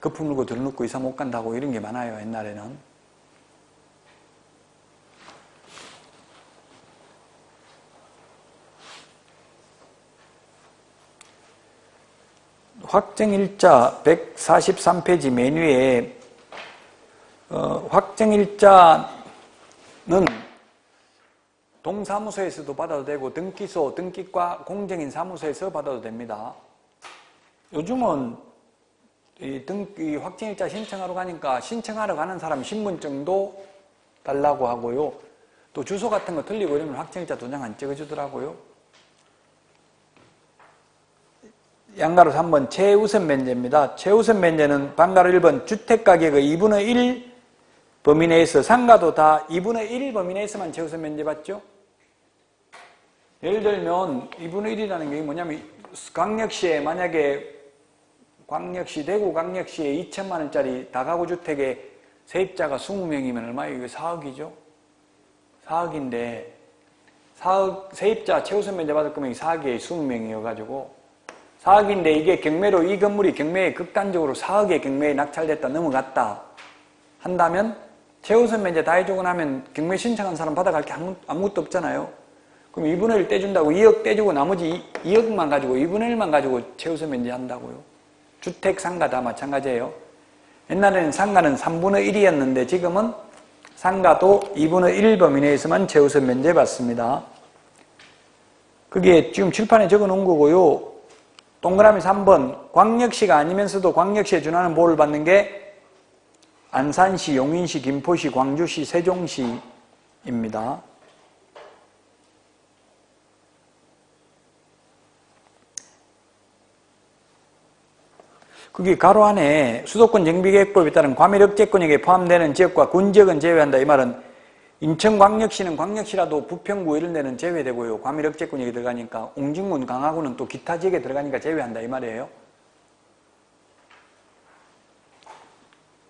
거품 물고 들어놓고 이사 못 간다고 이런 게 많아요, 옛날에는. 확정일자 143페이지 메뉴에 확정일자는 동사무소에서도 받아도 되고 등기소, 등기과 공정인 사무소에서 받아도 됩니다. 요즘은 이 확정일자 신청하러 가니까 신청하러 가는 사람 신분증도 달라고 하고요. 또 주소 같은 거 틀리고 이러면 확정일자 도장 안 찍어주더라고요. 양가로 3번 최우선 면제입니다. 최우선 면제는 방가로 1번 주택가격의 2분의 1 범위 내에서 상가도 다 2분의 1 범위 내에서만 최우선 면제 받죠. 예를 들면 2분의 1이라는 게 뭐냐면 광역시에 만약에 대구 광역시에 2천만 원짜리 다가구 주택에 세입자가 20명이면 얼마예요? 이거 4억이죠? 4억인데 4억, 세입자 최우선 면제 받을 금액이 4억에 20명이어가지고 4억인데 이게 경매로 이 건물이 경매에 극단적으로 4억의 경매에 낙찰됐다 넘어갔다 한다면 최우선 면제 다 해주고 나면 경매 신청한 사람 받아갈 게 아무것도 없잖아요. 그럼 2분의 1 떼준다고 2억 떼주고 나머지 2억만 가지고 2분의 1만 가지고 최우선 면제 한다고요. 주택 상가 다 마찬가지예요. 옛날에는 상가는 3분의 1이었는데 지금은 상가도 2분의 1 범위 내에서만 최우선 면제 받습니다. 그게 지금 칠판에 적어 놓은 거고요. 동그라미 3번 광역시가 아니면서도 광역시에 준하는 보호를 받는 게 안산시, 용인시, 김포시, 광주시, 세종시입니다. 그게 가로 안에 수도권 정비계획법에 따른 과밀억제권역에 포함되는 지역과 군지역은 제외한다. 이 말은 인천광역시는 광역시라도 부평구 이런 데는 제외되고요. 과밀억제권역에 들어가니까 옹진군, 강화군은 또 기타 지역에 들어가니까 제외한다 이 말이에요.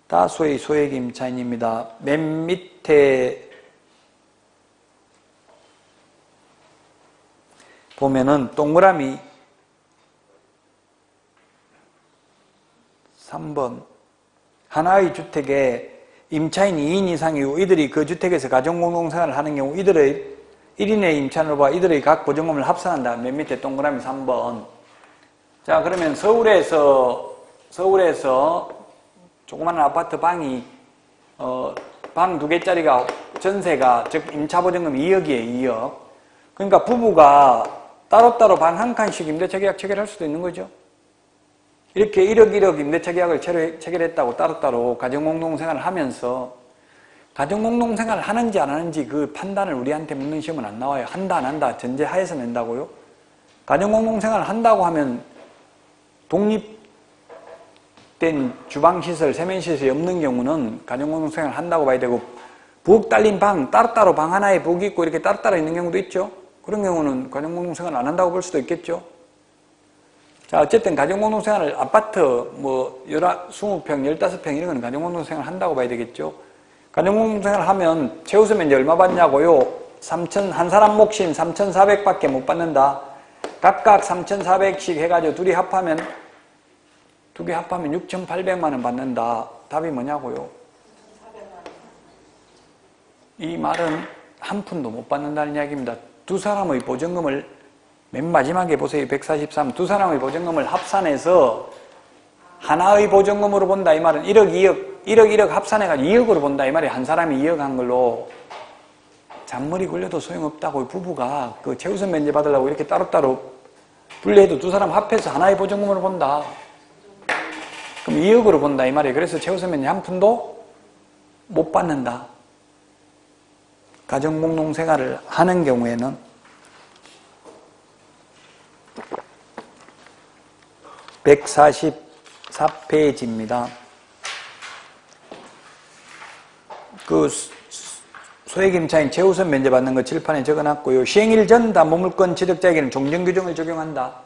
다소의 소액임차인입니다. 맨 밑에 보면은 동그라미 3번 하나의 주택에 임차인 2인 이상이고 이들이 그 주택에서 가정공동생활을 하는 경우 이들의 1인의 임차인으로 봐 이들의 각 보증금을 합산한다. 맨 밑에 동그라미 3번. 자, 그러면 서울에서 조그마한 아파트 방이 방 2개짜리가 전세가 즉 임차보증금 2억이에요. 2억. 그러니까 부부가 따로따로 방 한 칸씩 임대차 계약 체결할 수도 있는 거죠. 이렇게 1억 임대차 계약을 체결했다고 따로따로 가정공동생활을 하면서 가정공동생활을 하는지 안 하는지 그 판단을 우리한테 묻는 시험은 안 나와요. 한다 안 한다 전제하에서 낸다고요. 가정공동생활을 한다고 하면 독립된 주방시설, 세면시설이 없는 경우는 가정공동생활을 한다고 봐야 되고 부엌 딸린 방, 따로따로 방 하나에 부엌이 있고 이렇게 따로따로 있는 경우도 있죠. 그런 경우는 가정공동생활을 안 한다고 볼 수도 있겠죠. 자, 어쨌든 가정공동생활을 아파트 뭐 20평, 15평 이런 건 가정공동생활을 한다고 봐야 되겠죠. 가정공동생활을 하면 최우선 면제 얼마 받냐고요? 한 사람 몫인 3,400밖에 못 받는다. 각각 3,400씩 해가지고 두 개 합하면 6,800만 원 받는다. 답이 뭐냐고요? 이 말은 한 푼도 못 받는다는 이야기입니다. 두 사람의 보증금을 맨 마지막에 보세요. 143. 두 사람의 보증금을 합산해서 하나의 보증금으로 본다. 이 말은 1억 합산해가지고 2억으로 본다. 이 말이 한 사람이 2억 한 걸로 잔머리 굴려도 소용없다고 부부가 그 최우선 면제 받으려고 이렇게 따로따로 분리해도 두 사람 합해서 하나의 보증금으로 본다. 그럼 2억으로 본다. 이 말이에요. 그래서 최우선 면제 한 푼도 못 받는다. 가정공동생활을 하는 경우에는 (144페이지입니다) 그 소액임차인 최우선 면제 받는 거 칠판에 적어놨고요. 시행일 전 담보물권 취득자에게는 종전규정을 적용한다.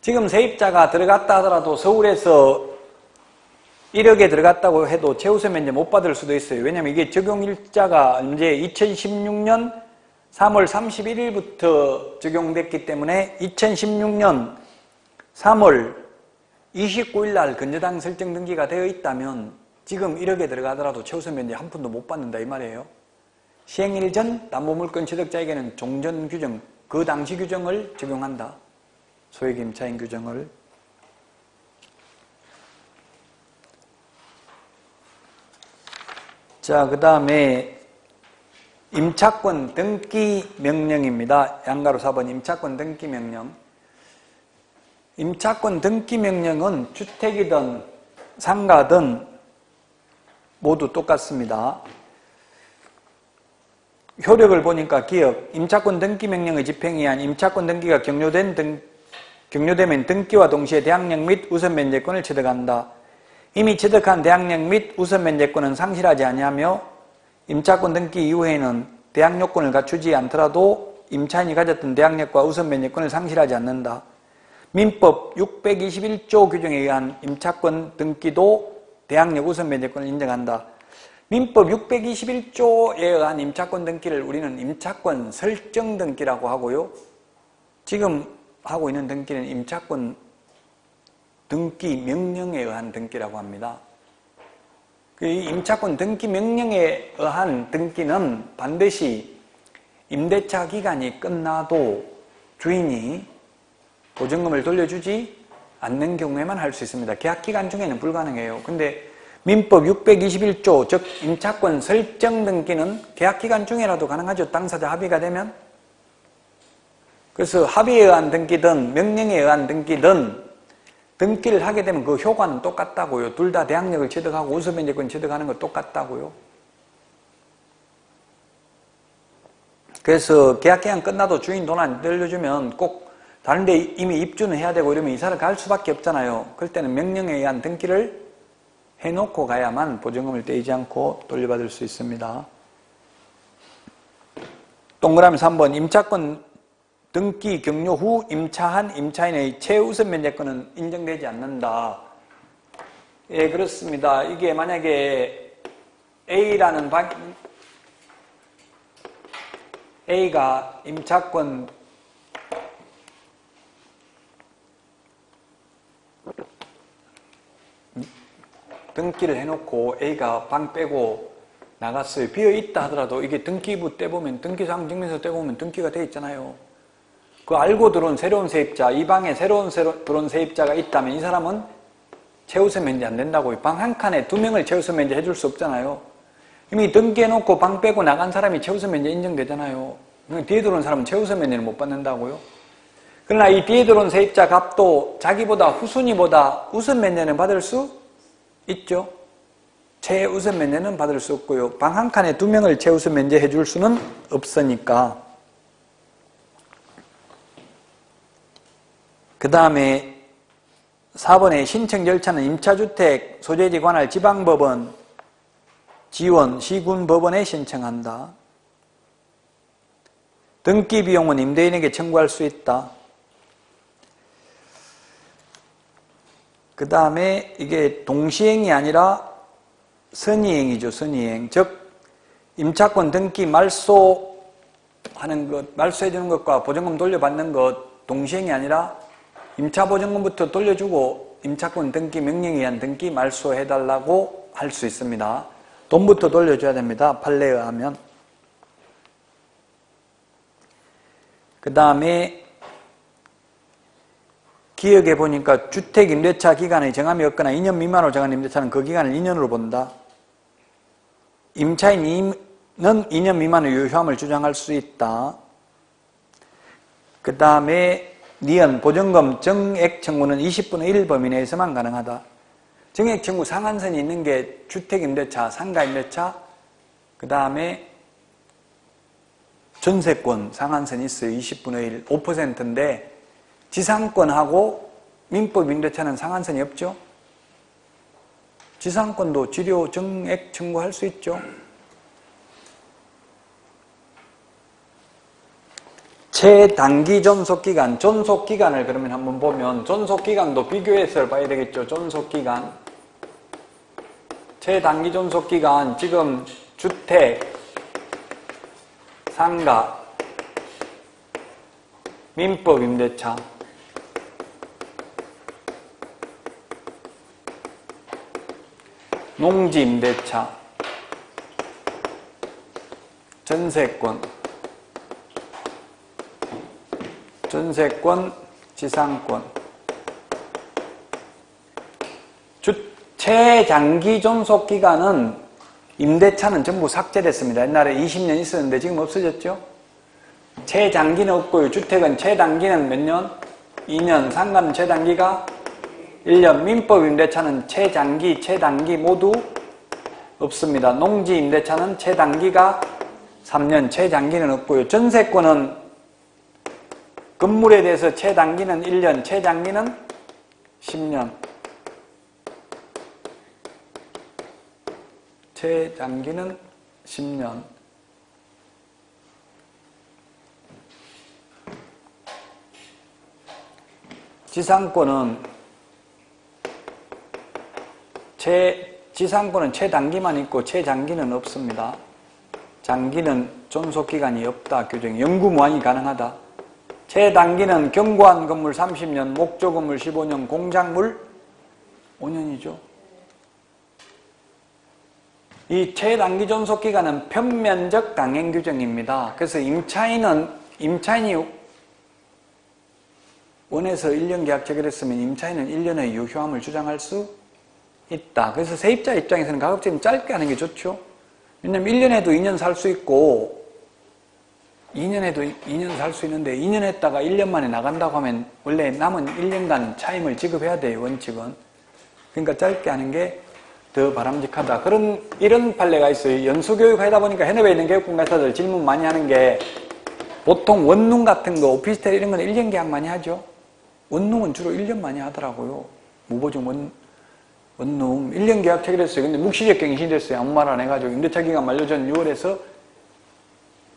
지금 세입자가 들어갔다 하더라도 서울에서 1억에 들어갔다고 해도 최우선 면제 못 받을 수도 있어요. 왜냐하면 이게 적용일자가 언제 2016년 3월 31일부터 적용됐기 때문에 2016년 3월 29일 날 건저당 설정 등기가 되어 있다면 지금 1억에 들어가더라도 최우선 면제 한 푼도 못 받는다 이 말이에요. 시행일 전 담보물권 취득자에게는 종전 규정, 그 당시 규정을 적용한다. 소액임차인 규정을. 자, 그 다음에 임차권 등기 명령입니다. 양가로 4번 임차권 등기 명령. 임차권 등기 명령은 주택이든 상가든 모두 똑같습니다. 효력을 보니까 기억, 임차권 등기 명령의 집행에 의한 임차권 등기가 격려되면 등기와 동시에 대항력 및 우선 면제권을 취득한다. 이미 취득한 대항력 및 우선 면제권은 상실하지 아니하며 임차권 등기 이후에는 대항력권을 갖추지 않더라도 임차인이 가졌던 대항력과 우선 면제권을 상실하지 않는다. 민법 621조 규정에 의한 임차권 등기도 대항력 우선 면제권을 인정한다. 민법 621조에 의한 임차권 등기를 우리는 임차권 설정 등기라고 하고요. 지금 하고 있는 등기는 임차권 등기 명령에 의한 등기라고 합니다. 이 임차권 등기 명령에 의한 등기는 반드시 임대차 기간이 끝나도 주인이 보증금을 돌려주지 않는 경우에만 할 수 있습니다. 계약 기간 중에는 불가능해요. 근데 민법 621조, 즉 임차권 설정 등기는 계약 기간 중에라도 가능하죠. 당사자 합의가 되면. 그래서 합의에 의한 등기든 명령에 의한 등기든 등기를 하게 되면 그 효과는 똑같다고요. 둘 다 대항력을 취득하고 우수면제권 취득하는 거 똑같다고요. 그래서 계약기간 끝나도 주인 돈 안 돌려주면 꼭 다른 데 이미 입주는 해야 되고 이러면 이사를 갈 수밖에 없잖아요. 그럴 때는 명령에 의한 등기를 해놓고 가야만 보증금을 떼이지 않고 돌려받을 수 있습니다. 동그라미 3번 임차권 등기 경료 후 임차한 임차인의 최우선 면제권은 인정되지 않는다. 예, 그렇습니다. 이게 만약에 A가 임차권 등기를 해놓고 A가 방 빼고 나갔어요. 비어있다 하더라도 이게 등기부 떼보면 등기상 증명서 떼보면 등기가 돼 있잖아요. 그 알고 들어온 새로운 세입자, 이 방에 새로운 들어온 세입자가 있다면 이 사람은 최우선 면제 안 된다고요. 방 한 칸에 2명을 최우선 면제 해줄 수 없잖아요. 이미 등기해놓고 방 빼고 나간 사람이 최우선 면제 인정되잖아요. 뒤에 들어온 사람은 최우선 면제를 못 받는다고요. 그러나 이 뒤에 들어온 세입자 값도 자기보다 후순위보다 우선 면제는 받을 수 있죠. 최우선 면제는 받을 수 없고요. 방 한 칸에 2명을 최우선 면제 해줄 수는 없으니까. 그 다음에 4번의 신청 절차는 임차주택 소재지 관할 지방법원, 지원, 시군법원에 신청한다. 등기 비용은 임대인에게 청구할 수 있다. 그 다음에 이게 동시행이 아니라 선의행이죠. 선의행. 즉 임차권 등기 말소하는 것, 말소해주는 것과 보증금 돌려받는 것 동시행이 아니라 임차보증금부터 돌려주고 임차권 등기 명령에 의한 등기 말소해달라고 할 수 있습니다. 돈부터 돌려줘야 됩니다. 판례에 의하면. 그 다음에 기억해 보니까 주택임대차 기간의 정함이 없거나 2년 미만으로 정한 임대차는 그 기간을 2년으로 본다. 임차인은 2년 미만의 유효함을 주장할 수 있다. 그 다음에 니은 보증금 정액 청구는 20분의 1 범위 내에서만 가능하다. 정액 청구 상한선이 있는 게 주택임대차, 상가임대차, 그 다음에 전세권 상한선이 있어요. 20분의 1, 5%인데 지상권하고 민법 임대차는 상한선이 없죠. 지상권도 지료 정액 청구할 수 있죠. 최단기 존속기간, 존속기간을 그러면 한번 보면 존속기간도 비교해서 봐야 되겠죠. 존속기간. 최단기 존속기간, 지금 주택, 상가, 민법 임대차, 농지 임대차, 전세권, 지상권. 최장기 존속기간은 임대차는 전부 삭제됐습니다. 옛날에 20년 있었는데 지금 없어졌죠? 최장기는 없고요. 주택은 최단기는 몇 년? 2년. 상가는 최단기가 1년. 민법 임대차는 최장기, 최단기 모두 없습니다. 농지 임대차는 최단기가 3년, 최장기는 없고요. 전세권은 건물에 대해서 최단기는 1년, 최장기는 10년. 최장기는 10년. 지상권은 지상권은 최단기만 있고 최장기는 없습니다. 장기는 존속기간이 없다. 규정이 영구무한이 가능하다. 최단기는 경고한 건물 30년, 목조 건물 15년, 공작물 5년이죠. 이 최단기 존속기간은 편면적 강행 규정입니다. 그래서 임차인이 원해서 1년 계약 체결했으면 임차인은 1년의 유효함을 주장할 수 있다. 그래서 세입자 입장에서는 가급적이면 짧게 하는 게 좋죠. 왜냐면 1년에도 2년 살 수 있고 2년에도 2년 살 수 있는데 2년 했다가 1년 만에 나간다고 하면 원래 남은 1년간 차임을 지급해야 돼요. 원칙은. 그러니까 짧게 하는 게 더 바람직하다. 이런 판례가 있어요. 연수교육 하다 보니까 현업에 있는 교육공사들 질문 많이 하는 게 보통 원룸 같은 거, 오피스텔 이런 건 1년 계약 많이 하죠. 원룸은 주로 1년 많이 하더라고요. 무보증 원룸 1년 계약 체결했어요. 근데 묵시적 갱신이 됐어요. 아무 말 안 해가지고 임대차 기간 만료 전 6월에서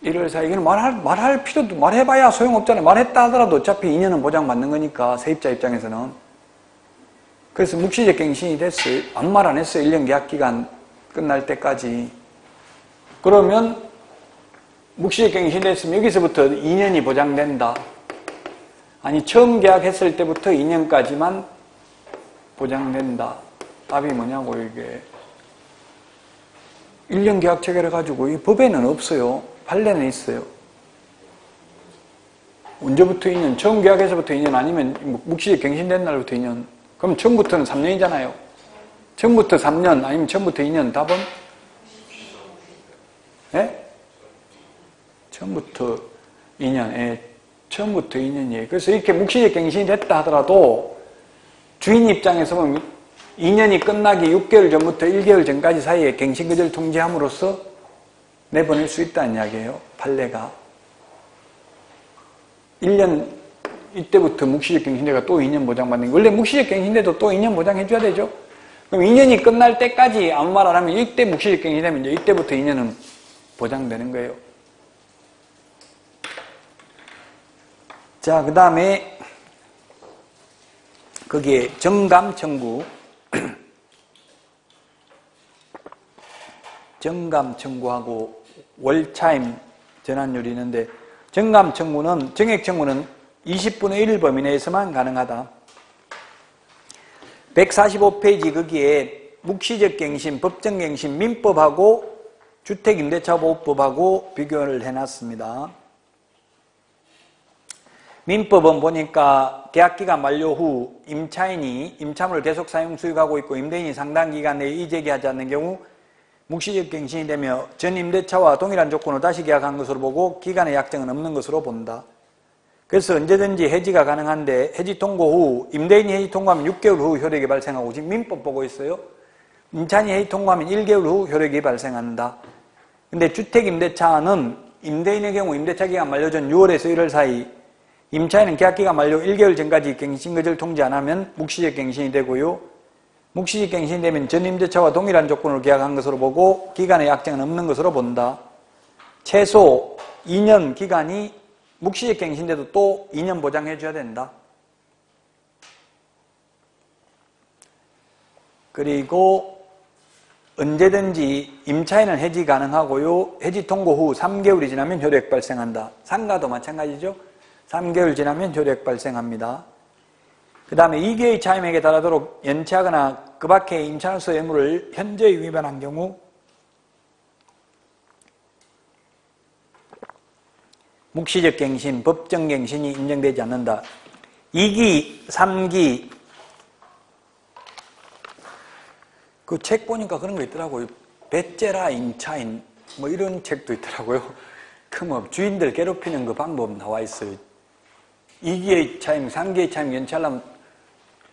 1월 사이. 이건 말할 필요도, 말해봐야 소용없잖아요. 말했다 하더라도 어차피 2년은 보장받는 거니까 세입자 입장에서는. 그래서 묵시적 갱신이 됐어요. 아무 말 안 했어요. 1년 계약 기간 끝날 때까지. 그러면 묵시적 갱신이 됐으면 여기서부터 2년이 보장된다. 아니 처음 계약했을 때부터 2년까지만 보장된다. 답이 뭐냐고 이게. 1년 계약 체결해가지고 이 법에는 없어요. 판례는 있어요. 언제부터 2년? 처음 계약해서부터 2년 아니면 묵시적 갱신된 날부터 2년. 그럼 처음부터는 3년이잖아요. 처음부터 3년 아니면 처음부터 2년. 답은? 예? 처음부터 2년. 예. 처음부터 2년이에요. 그래서 이렇게 묵시적 갱신이 됐다 하더라도 주인 입장에서 보면 2년이 끝나기 6개월 전부터 1개월 전까지 사이에 갱신거절 통지함으로써 내보낼 수 있다는 이야기예요. 판례가. 1년 이때부터 묵시적 갱신대가 또 2년 보장받는 게 원래 묵시적 갱신대도 또 2년 보장해줘야 되죠. 그럼 2년이 끝날 때까지 아무 말 안 하면 이때 묵시적 갱신되면 이제 이때부터 2년은 보장되는 거예요. 자, 그 다음에 거기에 정감 청구 정감 청구하고 월차임 전환율이 있는데 정감 청구는 정액 청구는 20분의 1 범위 내에서만 가능하다. 145페이지 거기에 묵시적 갱신, 법정 갱신, 민법하고 주택임대차보호법하고 비교를 해놨습니다. 민법은 보니까 계약기간 만료 후 임차인이 임차물을 계속 사용 수익하고 있고 임대인이 상당 기간 내에 이재개하지 않는 경우 묵시적 갱신이 되며 전 임대차와 동일한 조건으로 다시 계약한 것으로 보고 기간의 약정은 없는 것으로 본다. 그래서 언제든지 해지가 가능한데 해지 통고 후 임대인이 해지 통고하면 6개월 후 효력이 발생하고 지금 민법 보고 있어요. 임차인이 해지 통고하면 1개월 후 효력이 발생한다. 근데 주택임대차는 임대인의 경우 임대차 기간 만료 전 6월에서 1월 사이 임차인은 계약기간 만료 1개월 전까지 갱신거절 통지 안 하면 묵시적 갱신이 되고요. 묵시적 갱신이 되면 전 임대차와 동일한 조건으로 계약한 것으로 보고 기간의 약정은 없는 것으로 본다. 최소 2년 기간이 묵시적 갱신인데도 또 2년 보장해 줘야 된다. 그리고 언제든지 임차인은 해지 가능하고요. 해지 통고 후 3개월이 지나면 효력 발생한다. 상가도 마찬가지죠. 3개월 지나면 효력 발생합니다. 그 다음에 2개의 차임액에 달하도록 연체하거나 그 밖의 임차인으로서의 의무를 현저히 위반한 경우 묵시적 갱신, 법정 갱신이 인정되지 않는다. 2기, 3기 그 책 보니까 그런 거 있더라고요. 배째라 임차인 뭐 이런 책도 있더라고요. 그 뭐 주인들 괴롭히는 그 방법 나와 있어요. 2기의 차임, 3기의 차임 연체하려면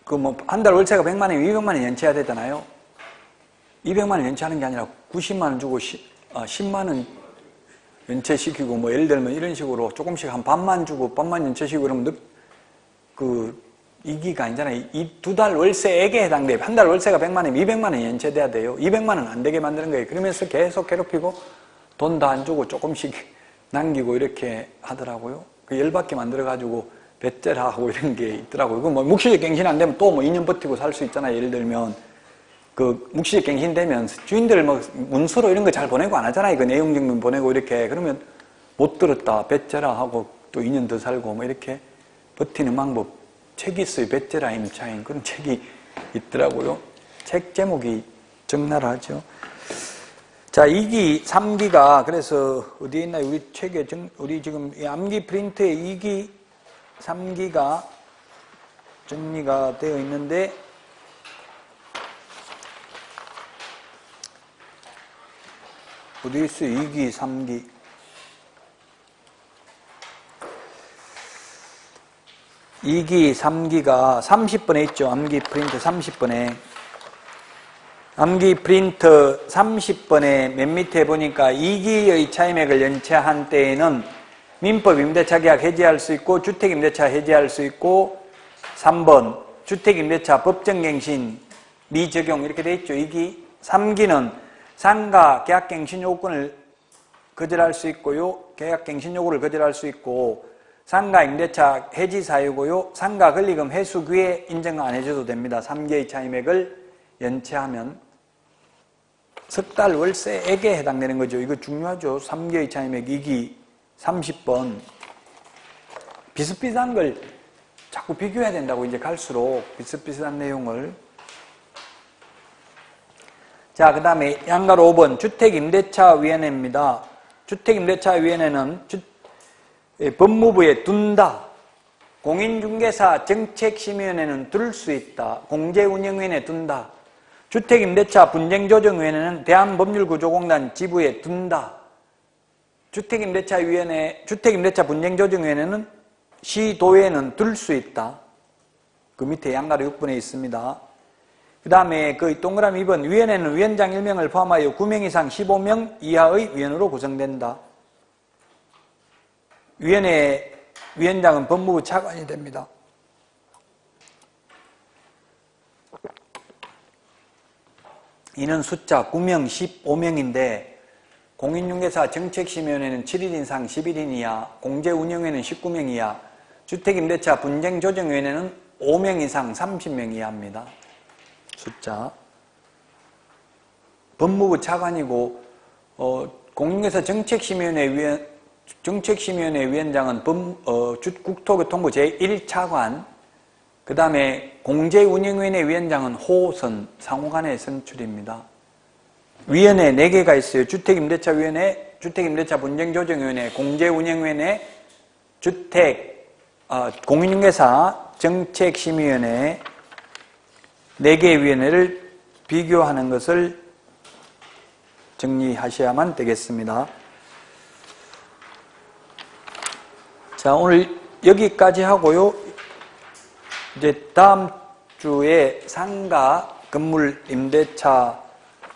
그 뭐 한 달 월세가 100만 원, 200만 원 연체해야 되잖아요. 200만 원 연체하는 게 아니라 90만 원 주고 10만 원 연체시키고 뭐 예를 들면 이런 식으로 조금씩 한 반만 주고 반만 연체시키고 그러면 그 2기가 아니잖아요. 이 2달 월세액에 해당돼요. 한 달 월세가 100만 원, 200만 원 연체돼야 돼요. 200만 원 안 되게 만드는 거예요. 그러면서 계속 괴롭히고 돈 다 안 주고 조금씩 남기고 이렇게 하더라고요. 그 열받게 만들어가지고 배째라 하고 이런 게 있더라고요. 그 뭐 묵시적 갱신 안 되면 또 뭐 2년 버티고 살 수 있잖아요. 예를 들면. 그 묵시적 갱신되면 주인들 뭐 문서로 이런 거 잘 보내고 안 하잖아요. 그 내용 증명 보내고 이렇게. 그러면 못 들었다, 뱉어라 하고 또 2년 더 살고 뭐 이렇게 버티는 방법. 책이 있어요. 뱉어라 임차인. 그런 책이 있더라고요. 책 제목이 적나라하죠. 자, 2기, 3기가 그래서 어디에 있나요? 우리 책에 우리 지금 암기 프린트에 2기, 3기가 정리가 되어 있는데 어디 있어요? 2기, 3기. 2기, 3기가 30번에 있죠. 암기 프린트 30번에. 암기 프린트 30번에 맨 밑에 보니까 2기의 차임액을 연체한 때에는 민법 임대차 계약 해지할 수 있고 주택 임대차 해지할 수 있고 3번 주택 임대차 법정갱신 미적용 이렇게 돼 있죠. 2기. 3기는 상가 계약갱신 요건을 거절할 수 있고요. 계약갱신 요구를 거절할 수 있고 상가 임대차 해지 사유고요. 상가 권리금 회수 기에 인정 안 해줘도 됩니다. 3기의 차임액을 연체하면 석 달 월세액에 해당되는 거죠. 이거 중요하죠. 3기의 차임액 2기 30번. 비슷비슷한 걸 자꾸 비교해야 된다고 이제 갈수록 비슷비슷한 내용을. 자, 그 다음에 양가로 5번 주택임대차위원회입니다. 주택임대차위원회는 법무부에 둔다. 공인중개사 정책심의위원회는 둘 수 있다. 공제운영위원회 둔다. 주택임대차 분쟁조정위원회는 대한법률구조공단 지부에 둔다. 주택임대차위원회, 주택임대차 분쟁조정위원회는 시도에는 둘 수 있다. 그 밑에 양가로 6번에 있습니다. 그 다음에 그 동그라미 2번 위원회는 위원장 1명을 포함하여 9명 이상 15명 이하의 위원으로 구성된다. 위원회 위원장은 법무부 차관이 됩니다. 이는 숫자 9명, 15명인데 공인중개사 정책심의위원회는 7인 이상 11인 이하, 공제운영위원회는 19명 이하, 주택임대차 분쟁조정위원회는 5명 이상 30명 이하입니다. 숫자. 법무부 차관이고 공인중개사 정책심의위원회 위원장은 국토교통부 제1차관, 그 다음에 공제운영위원회 위원장은 호선, 상호간의 선출입니다. 위원회 4개가 있어요. 주택임대차위원회, 주택임대차분쟁조정위원회, 공제운영위원회, 공인중개사 정책심의위원회 4개의 위원회를 비교하는 것을 정리하셔야만 되겠습니다. 자, 오늘 여기까지 하고요. 이제 다음 주에 상가 건물 임대차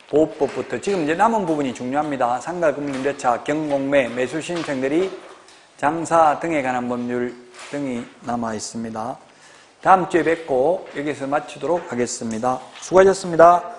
보호법부터 지금 이제 남은 부분이 중요합니다. 상가 건물 임대차 경공매 매수 신청들이 장사 등에 관한 법률 등이 남아 있습니다. 다음 주에 뵙고 여기서 마치도록 하겠습니다. 수고하셨습니다.